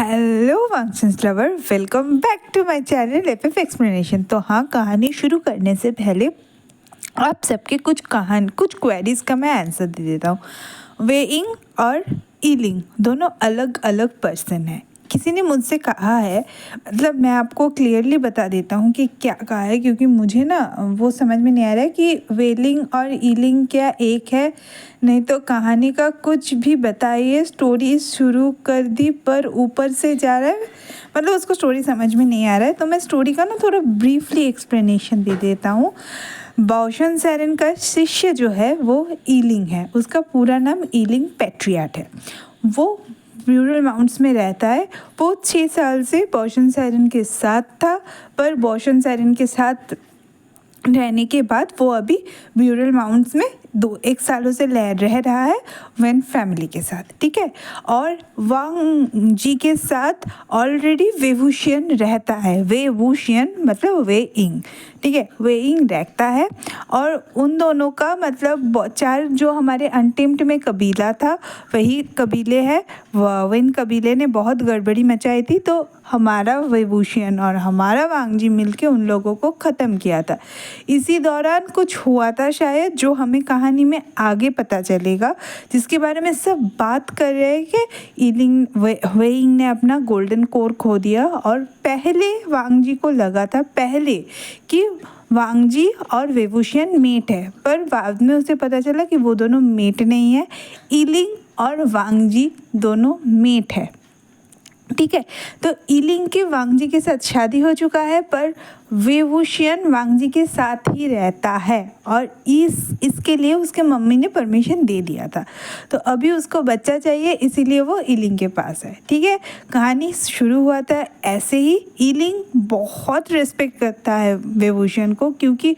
Hello functions lover, welcome back to my channel FF explanation. तो हाँ, कहानी शुरू करने से पहले आप सबके कुछ क्वेरीज का मैं आंसर दे देता हूँ। वेइंग और ईलिंग दोनों अलग अलग पर्सन हैं। किसी ने मुझसे कहा है, मतलब मैं आपको क्लियरली बता देता हूँ कि क्या कहा है, क्योंकि मुझे ना वो समझ में नहीं आ रहा है कि वेलिंग और ईलिंग क्या एक है। नहीं तो कहानी का कुछ भी बताइए, स्टोरी शुरू कर दी पर ऊपर से जा रहा है, मतलब उसको स्टोरी समझ में नहीं आ रहा है। तो मैं स्टोरी का ना थोड़ा ब्रीफली एक्सप्लेनेशन दे देता हूँ। बाओशन सेरेन का शिष्य जो है वो ईलिंग है। उसका पूरा नाम ईलिंग पेट्रियाट है। वो ब्यूरल माउंट्स में रहता है। वो 6 साल से बाओशन सेरेन के साथ था, पर बाओशन सेरेन के साथ रहने के बाद वो अभी ब्यूरल माउंट्स में 1 सालों से रह रहा है वेन फैमिली के साथ, ठीक है। और वांग जी के साथ ऑलरेडी वेवूशियन रहता है। वेवूशियन मतलब वेइंग, ठीक है, वेइंग रहता है। और उन दोनों का मतलब 4 जो हमारे अनटेम्प्ट में कबीला था वही कबीले है। विन कबीले ने बहुत गड़बड़ी मचाई थी, तो हमारा वेवूशियन और हमारा वांगजी मिलके उन लोगों को ख़त्म किया था। इसी दौरान कुछ हुआ था शायद, जो हमें कहानी में आगे पता चलेगा, जिसके बारे में सब बात कर रहे हैं कि ईलिंग वेइंग ने अपना गोल्डन कोर खो दिया। और पहले वांगजी को लगा था कि वांगजी और वेवूशियन मेट है, पर बाद में उसे पता चला कि वो दोनों मेट नहीं है। ईलिंग और वांगजी दोनों मेट है, ठीक है। तो ईलिंग के वांगजी के साथ शादी हो चुका है, पर वेवूशियन वांगजी के साथ ही रहता है। और इसके लिए उसके मम्मी ने परमिशन दे दिया था। तो अभी उसको बच्चा चाहिए, इसीलिए वो ईलिंग के पास है, ठीक है। कहानी शुरू हुआ था ऐसे ही। ईलिंग बहुत रिस्पेक्ट करता है वेवूशियन को, क्योंकि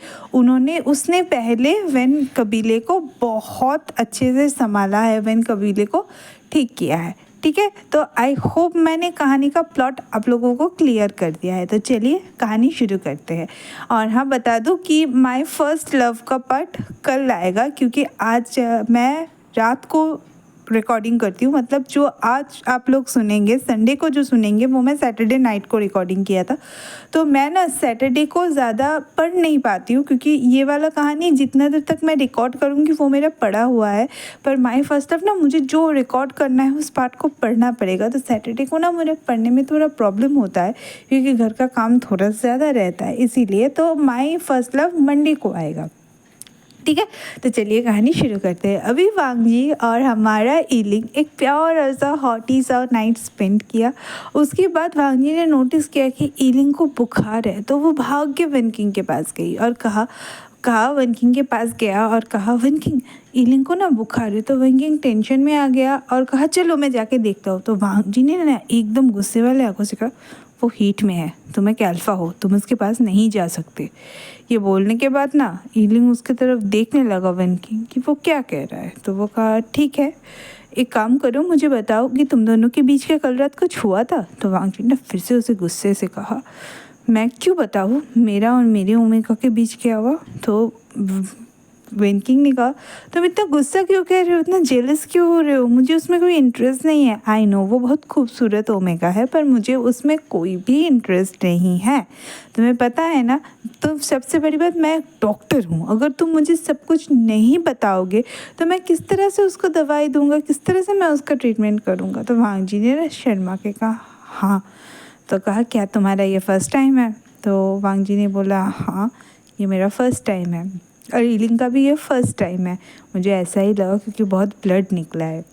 उसने पहले वेन कबीले को बहुत अच्छे से संभाला है, वेन कबीले को ठीक किया है, ठीक है। तो आई होप मैंने कहानी का प्लॉट आप लोगों को क्लियर कर दिया है। तो चलिए कहानी शुरू करते हैं। और हाँ, बता दूं कि माय फर्स्ट लव का पार्ट कल आएगा, क्योंकि आज मैं रात को रिकॉर्डिंग करती हूँ। मतलब जो आज आप लोग सुनेंगे, संडे को जो सुनेंगे, वो मैं सैटरडे नाइट को रिकॉर्डिंग किया था। तो मैं ना सैटरडे को ज़्यादा पढ़ नहीं पाती हूँ, क्योंकि ये वाला कहानी जितना देर तक मैं रिकॉर्ड करूँगी वो मेरा पढ़ा हुआ है। पर माय फर्स्ट लव ना, मुझे जो रिकॉर्ड करना है उस पार्ट को पढ़ना पड़ेगा। तो सैटरडे को ना मुझे पढ़ने में थोड़ा प्रॉब्लम होता है, क्योंकि घर का काम थोड़ा ज़्यादा रहता है, इसीलिए। तो माय फर्स्ट लव मंडे को आएगा, ठीक है। तो चलिए कहानी शुरू करते हैं। अभी वांगजी और हमारा ईलिंग एक प्यारा सा हॉटी सा नाइट स्पेंड किया। उसके बाद वांगजी ने नोटिस किया कि ईलिंग को बुखार है, तो वो भाग के वन किंग के पास गई और कहा वन किंग के पास गया और कहा, वन किंग, ईलिंग को ना बुखार है। तो वन किंग टेंशन में आ गया और कहा, चलो मैं जाके देखता हूँ। तो वांगजी ने ना एकदम गुस्से वाले आंखों से कहा, वो हीट में है, तुम एक अल्फ़ा हो, तुम उसके पास नहीं जा सकते। ये बोलने के बाद ना ईलिंग उसके तरफ देखने लगा वन किंग कि वो क्या कह रहा है। तो वो कहा, ठीक है, एक काम करो, मुझे बताओ कि तुम दोनों के बीच का कल रात कुछ हुआ था। तो वांगजी ने फिर से उसे गुस्से से कहा, मैं क्यों बताऊँ, मेरा और मेरी ओमेगा के बीच क्या हुआ। तो वन किंग ने कहा, तुम इतना गुस्सा क्यों कह रहे हो, इतना जेलस क्यों हो रहे हो, मुझे उसमें कोई इंटरेस्ट नहीं है। आई नो वो बहुत खूबसूरत ओमेगा है, पर मुझे उसमें कोई भी इंटरेस्ट नहीं है, तुम्हें पता है ना। तो सबसे बड़ी बात, मैं डॉक्टर हूँ, अगर तुम मुझे सब कुछ नहीं बताओगे तो मैं किस तरह से उसको दवाई दूँगा, किस तरह से मैं उसका ट्रीटमेंट करूँगा। तो वांगजी ने शर्मा के कहा, हाँ। तो कहा, क्या तुम्हारा ये फर्स्ट टाइम है। तो वांगजी ने बोला, हाँ, ये मेरा फर्स्ट टाइम है, और ईलिंग का भी ये फर्स्ट टाइम है, मुझे ऐसा ही लगा क्योंकि बहुत ब्लड निकला है।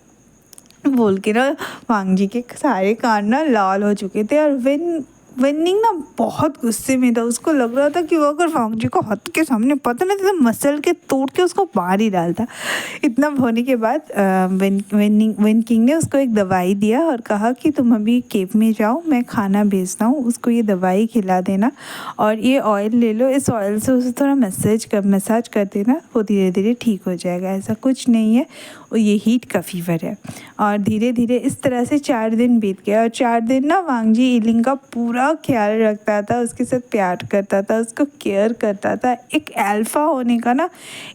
बोल के ना वांगजी के सारे कान ना लाल हो चुके थे। और विनिंग ना बहुत गुस्से में था। उसको लग रहा था कि वो अगर वांगजी को हाथ के सामने पता नहीं तो मसल के तोड़ के उसको मार ही डालता। इतना होने के बाद वन किंग ने उसको एक दवाई दिया और कहा कि तुम अभी केव में जाओ, मैं खाना भेजता हूँ, उसको ये दवाई खिला देना और ये ऑयल ले लो, इस ऑयल से उसे थोड़ा मसाज कर देना, वो धीरे धीरे ठीक हो जाएगा, ऐसा कुछ नहीं है। ये हीट का फीवर है। और धीरे धीरे इस तरह से 4 दिन बीत गए और 4 दिन ना वांग जी ईलिंग का पूरा ख्याल रखता था, उसके साथ प्यार करता था, उसको केयर करता था। एक अल्फ़ा होने का ना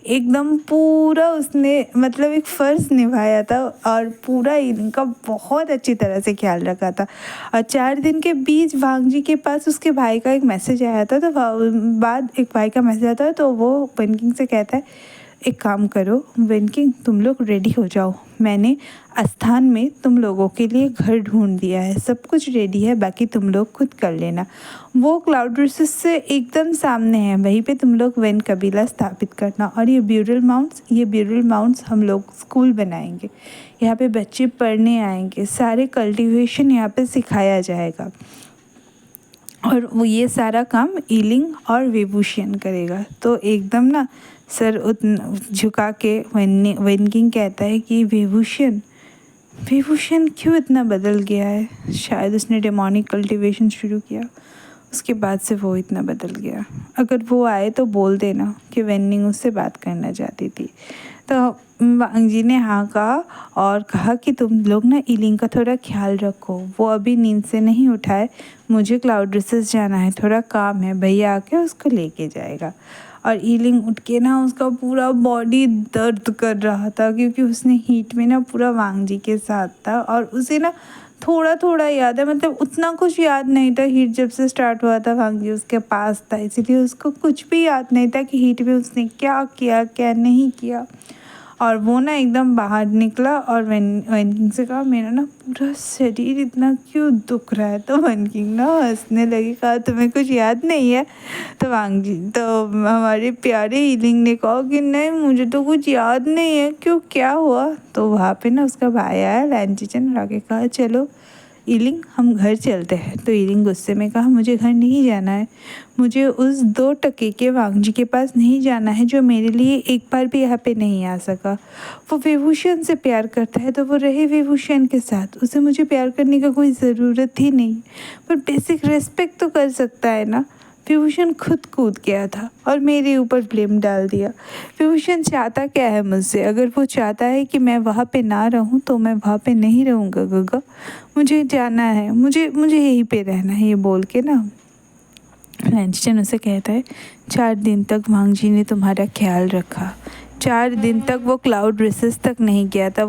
एकदम पूरा उसने मतलब एक फ़र्ज़ निभाया था और पूरा ईलिंग का बहुत अच्छी तरह से ख्याल रखा था। और 4 दिन के बीच वांग जी के पास उसके भाई का एक मैसेज आया था, तो बाद एक भाई का मैसेज आता है, तो वो वन किंग से कहता है एक काम करो वन किंग, तुम लोग रेडी हो जाओ, मैंने आस्थान में तुम लोगों के लिए घर ढूंढ दिया है, सब कुछ रेडी है, बाकी तुम लोग खुद कर लेना। वो क्लाउड रिसेस से एकदम सामने है, वहीं पे तुम लोग वन कबीला स्थापित करना। और ये ब्यूरल माउंट्स हम लोग स्कूल बनाएंगे, यहाँ पे बच्चे पढ़ने आएंगे, सारे कल्टीवेशन यहाँ पे सिखाया जाएगा और वो ये सारा काम ईलिंग और विभूषण करेगा। तो एकदम ना सर झुका के वन किंग कहता है कि विभूषण क्यों इतना बदल गया है? शायद उसने डेमोनिक कल्टीवेशन शुरू किया, उसके बाद से वो इतना बदल गया। अगर वो आए तो बोल देना कि वेनिंग उससे बात करना चाहती थी। तो वांग जी ने हाँ कहा और कहा कि तुम लोग ना ईलिंग का थोड़ा ख्याल रखो, वो अभी नींद से नहीं उठाए, मुझे क्लाउड रिसेस जाना है, थोड़ा काम है, भैया आके उसको लेके जाएगा। और ईलिंग उठ के ना उसका पूरा बॉडी दर्द कर रहा था क्योंकि उसने हीट में ना पूरा वांग जी के साथ था और उसे ना थोड़ा थोड़ा याद है, मतलब उतना कुछ याद नहीं था। हीट जब से स्टार्ट हुआ था वांग जी उसके पास था, इसीलिए उसको कुछ भी याद नहीं था कि हीट में उसने क्या किया क्या नहीं किया। और वो ना एकदम बाहर निकला और वन किंग से कहा मेरा ना पूरा शरीर इतना क्यों दुख रहा है। तो वन किंग ना हंसने लगी, कहा तुम्हें कुछ याद नहीं है? तो वांग जी तो हमारे प्यारे ईलिंग ने कहा कि नहीं मुझे तो कुछ याद नहीं है, क्यों क्या हुआ? तो वहाँ पे ना उसका भाई आया लैंचिचन आके कहा चलो ईलिंग हम घर चलते हैं। तो ईलिंग गुस्से में कहा मुझे घर नहीं जाना है, मुझे उस 2 टके के वांग जी के पास नहीं जाना है जो मेरे लिए एक बार भी यहाँ पे नहीं आ सका। वो विभूषण से प्यार करता है तो वो रहे विभूषण के साथ, उसे मुझे प्यार करने का कोई ज़रूरत ही नहीं, पर बेसिक रेस्पेक्ट तो कर सकता है ना। विभूषण खुद कूद गया था और मेरे ऊपर ब्लेम डाल दिया। विभूषण चाहता क्या है मुझसे? अगर वो चाहता है कि मैं वहाँ पे ना रहूँ तो मैं वहाँ पे नहीं रहूँगा गगा, मुझे जाना है, मुझे यहीं पे रहना है। ये बोल के ना लैंचिचन उसे कहता है 4 दिन तक वांग जी ने तुम्हारा ख्याल रखा, 4 दिन तक वो क्लाउड रिसेस तक नहीं गया था,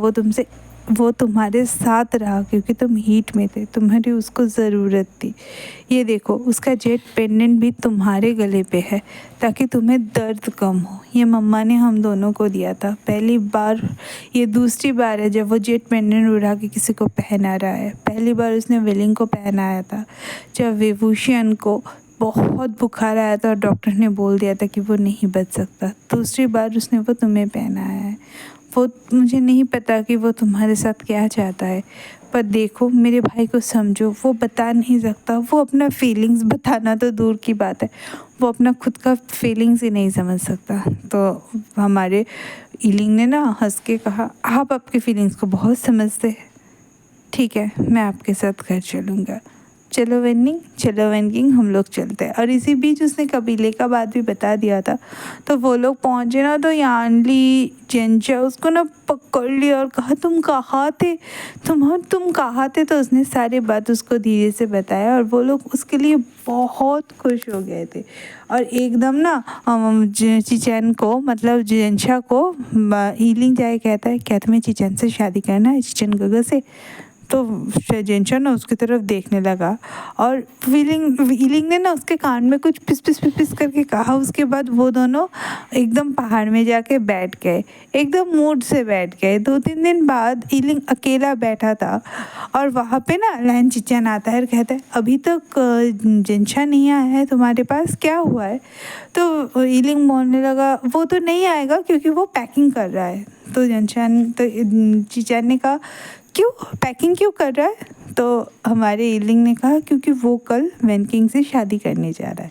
वो तुम्हारे साथ रहा क्योंकि तुम हीट में थे, तुम्हारी उसको ज़रूरत थी। ये देखो उसका जेट पेंडेंट भी तुम्हारे गले पे है ताकि तुम्हें दर्द कम हो। ये मम्मा ने हम दोनों को दिया था पहली बार, ये दूसरी बार है जब वो जेट पेंडेंट उड़ा के किसी को पहना रहा है। पहली बार उसने विलिंग को पहनाया था जब विभूषण को बहुत बुखार आया था और डॉक्टर ने बोल दिया था कि वो नहीं बच सकता। दूसरी बार उसने वो तुम्हें पहनाया है। वो मुझे नहीं पता कि वो तुम्हारे साथ क्या चाहता है, पर देखो मेरे भाई को समझो, वो बता नहीं सकता, वो अपना फीलिंग्स बताना तो दूर की बात है, वो अपना खुद का फीलिंग्स ही नहीं समझ सकता। तो हमारे ईलिंग ने ना हंस के कहा आप आपके फीलिंग्स को बहुत समझते हैं, ठीक है मैं आपके साथ घर चलूँगा, चलो वन किंग हम लोग चलते हैं। और इसी बीच उसने कबीले का बात भी बता दिया था। तो वो लोग पहुँचे ना तो यानली जेंचा उसको ना पकड़ लिया और कहा तुम कहाँ थे, तुम कहाँ थे? तो उसने सारी बात उसको धीरे से बताया और वो लोग उसके लिए बहुत खुश हो गए थे। और एकदम ना चिचन को मतलब जेंचा को ईलिंग जाए कहता है क्या तुम्हें चिचन से शादी करना है, चिचन गगा से? तो जेंचा ना उसकी तरफ देखने लगा और ईलिंग ने ना उसके कान में कुछ पिस करके कहा। उसके बाद वो दोनों एकदम पहाड़ में जाके बैठ गए, एकदम मूड से बैठ गए। 2-3 दिन बाद ईलिंग अकेला बैठा था और वहाँ पे ना लैंचिचन आता है और कहता है अभी तक जेंचा नहीं आया है तुम्हारे पास, क्या हुआ है? तो ईलिंग बोलने लगा वो तो नहीं आएगा क्योंकि वो पैकिंग कर रहा है। तो चिचन ने कहा क्यों पैकिंग क्यों कर रहा है? तो हमारे ईलिंग ने कहा क्योंकि वो कल वन किंग से शादी करने जा रहा है।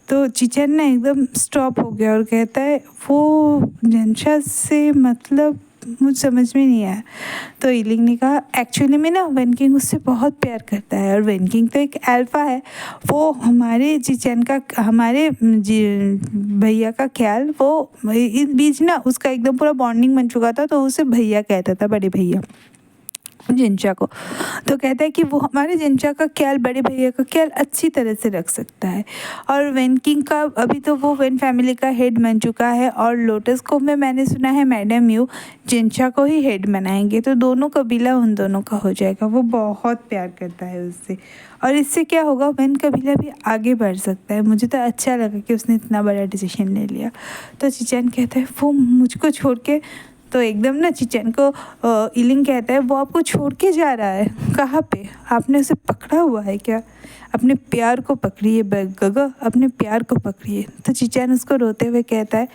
तो चिचन ना एकदम स्टॉप हो गया और कहता है वो जेंचा से मतलब मुझे समझ में नहीं आया। तो ईलिंग ने कहा एक्चुअली में ना वन किंग उससे बहुत प्यार करता है, और वन किंग तो एक अल्फा है, वो हमारे जिचैन का, हमारे भैया का ख्याल, वो इस बीच ना उसका एकदम पूरा बॉन्डिंग बन चुका था, तो उसे भैया कहता था, बड़े भैया जिनचा को। तो कहता है कि वो हमारे जिनचा का ख्याल, बड़े भैया का ख्याल अच्छी तरह से रख सकता है। और वन किंग का अभी तो वो वन फैमिली का हेड बन चुका है, और लोटस को में मैंने सुना है मैडम यू जिनचा को ही हेड बनाएंगे, तो दोनों कबीला उन दोनों का हो जाएगा। वो बहुत प्यार करता है उससे, और इससे क्या होगा, वन कबीला भी आगे बढ़ सकता है। मुझे तो अच्छा लगा कि उसने इतना बड़ा डिसीजन ले लिया। तो चिचैन कहता है वो मुझको छोड़ के, तो एकदम ना चिचैन को ईलिंग कहता है वो आपको छोड़ के जा रहा है, कहाँ पे, आपने उसे पकड़ा हुआ है क्या, अपने प्यार को पकड़िए गगा, अपने प्यार को पकड़िए। तो चिचैन उसको रोते हुए कहता है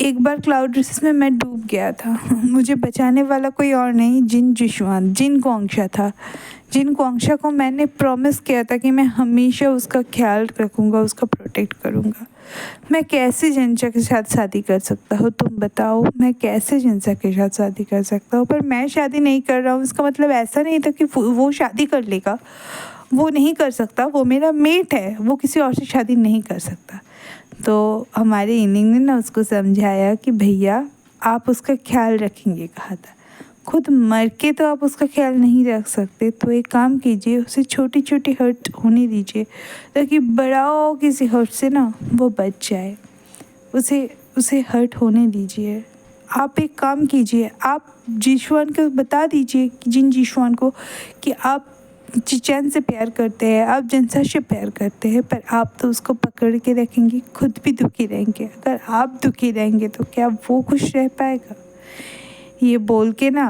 एक बार क्लाउड रेसेस में मैं डूब गया था, मुझे बचाने वाला कोई और नहीं, जिन जिशवान, जिन कुआंशा था। जिन कुआंशा को मैंने प्रॉमिस किया था कि मैं हमेशा उसका ख्याल रखूँगा, उसका प्रोटेक्ट करूँगा। मैं कैसे जिनचा के साथ शादी कर सकता हूँ, तुम बताओ, मैं कैसे जिनचा के साथ शादी कर सकता हूँ। पर मैं शादी नहीं कर रहा हूँ, इसका मतलब ऐसा नहीं था कि वो शादी कर लेगा, वो नहीं कर सकता, वो मेरा मेट है, वो किसी और से शादी नहीं कर सकता। तो हमारे ईलिंग ने ना उसको समझाया कि भैया आप उसका ख्याल रखेंगे, कहा था, खुद मर के तो आप उसका ख्याल नहीं रख सकते, तो एक काम कीजिए, उसे छोटी छोटी हर्ट होने दीजिए, ताकि बड़ा किसी हर्ट से ना वो बच जाए। उसे हर्ट होने दीजिए। आप एक काम कीजिए, आप जिशवान को बता दीजिए, जिन जिशवान को, कि आप चिचैन से प्यार करते हैं, आप जिनसा से प्यार करते हैं, पर आप तो उसको पकड़ के रखेंगे, खुद भी दुखी रहेंगे। अगर आप दुखी रहेंगे तो क्या वो खुश रह पाएगा। ये बोल के ना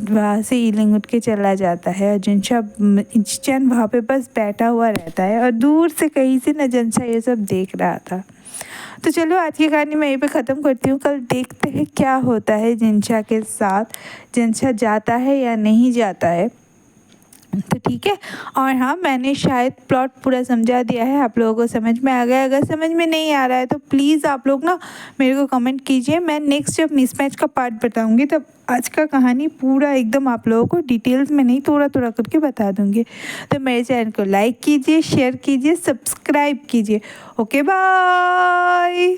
वहाँ से ईलिंग उठ के चला जाता है, और जिनचैन वहाँ पे बस बैठा हुआ रहता है, और दूर से कहीं से ना जिनचा ये सब देख रहा था। तो चलो आज की कहानी मैं यहीं पे ख़त्म करती हूँ। कल देखते हैं क्या होता है जिनचा के साथ, जिनचा जाता है या नहीं जाता है, तो ठीक है। और हाँ, मैंने शायद प्लॉट पूरा समझा दिया है, आप लोगों को समझ में आ गया। अगर समझ में नहीं आ रहा है तो प्लीज़ आप लोग ना मेरे को कमेंट कीजिए, मैं नेक्स्ट जब मिसमैच का पार्ट बताऊंगी तब आज का कहानी पूरा एकदम आप लोगों को डिटेल्स में नहीं, थोड़ा थोड़ा करके बता दूंगी। तो मेरे चैनल को लाइक कीजिए, शेयर कीजिए, सब्सक्राइब कीजिए। Okay bye.